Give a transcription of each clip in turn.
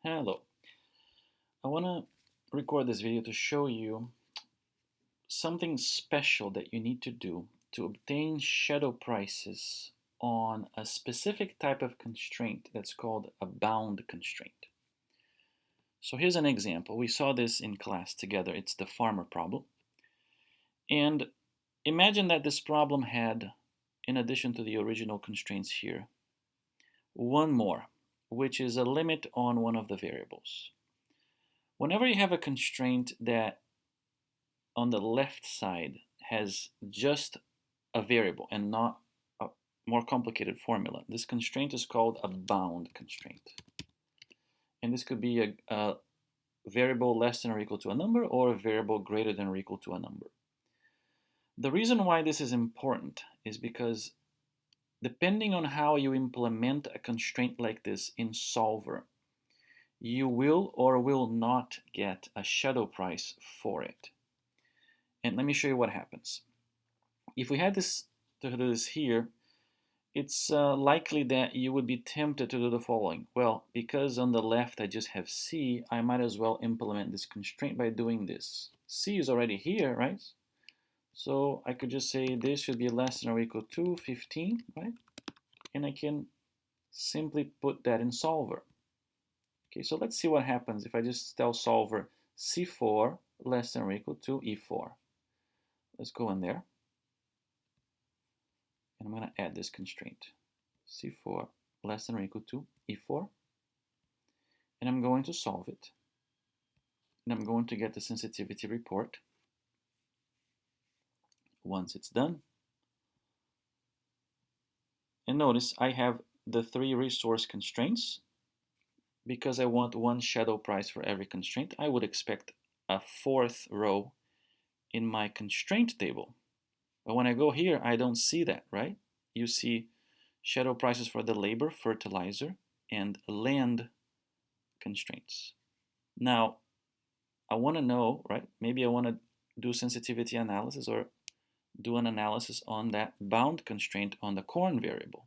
Hello. I want to record this video to show you something special that you need to do to obtain shadow prices on a specific type of constraint that's called a bound constraint. So here's an example. We saw this in class together. It's the farmer problem. And imagine that this problem had, in addition to the original constraints here, one more, which is a limit on one of the variables. Whenever you have a constraint that on the left side has just a variable and not a more complicated formula, this constraint is called a bound constraint. And this could be a variable less than or equal to a number or a variable greater than or equal to a number. The reason why this is important is because depending on how you implement a constraint like this in Solver, you will or will not get a shadow price for it. And let me show you what happens. If we had this to do this here, it's likely that you would be tempted to do the following. Well, because on the left I just have C, I might as well implement this constraint by doing this. C is already here, right? So I could just say this should be less than or equal to 15, right? And I can simply put that in Solver. Okay, so let's see what happens if I just tell Solver C4 less than or equal to E4. Let's go in there. And I'm going to add this constraint, C4 less than or equal to E4. And I'm going to solve it. And I'm going to get the sensitivity report. Once it's done, and notice I have the three resource constraints. Because I want one shadow price for every constraint, I would expect a fourth row in my constraint table. But when I go here, I don't see that, right? You see shadow prices for the labor, fertilizer, and land constraints. Now, I want to know, right? Maybe I want to do sensitivity analysis or do an analysis on that bound constraint on the corn variable.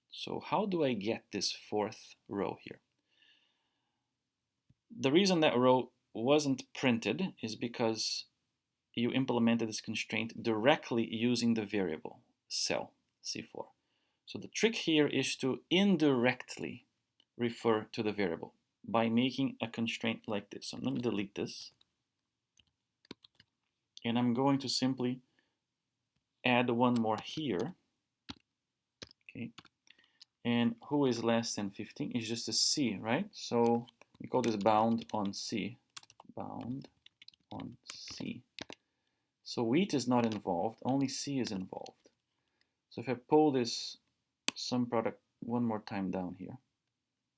So how do I get this fourth row here? The reason that row wasn't printed is because you implemented this constraint directly using the variable cell C4. So the trick here is to indirectly refer to the variable by making a constraint like this. So let me delete this. And I'm going to simply add one more here. Okay. And who is less than 15 is just a C, right? So we call this bound on C. Bound on C. So wheat is not involved, only C is involved. So if I pull this sum product one more time down here,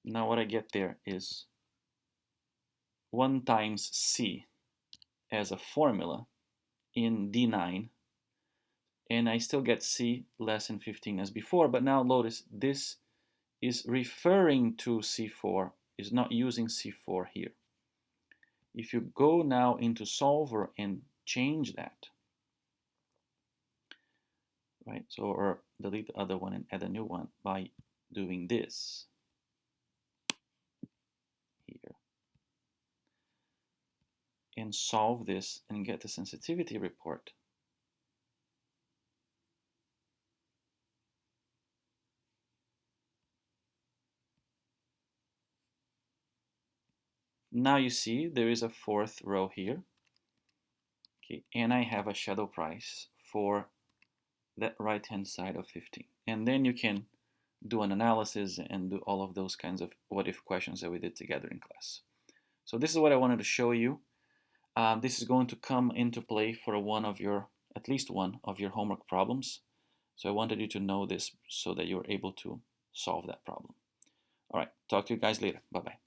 now what I get there is 1 times C as a formula in D9, and I still get C less than 15 as before, but now notice this is referring to C4, is not using C4 here. If you go now into Solver and change that, right? So, or delete the other one and add a new one by doing this here. And solve this and get the sensitivity report. Now you see there is a fourth row here. Okay, and I have a shadow price for that right-hand side of 15. And then you can do an analysis and do all of those kinds of what-if questions that we did together in class. So this is what I wanted to show you. This is going to come into play for at least one of your homework problems. So I wanted you to know this so that you're able to solve that problem. All right, talk to you guys later. Bye-bye.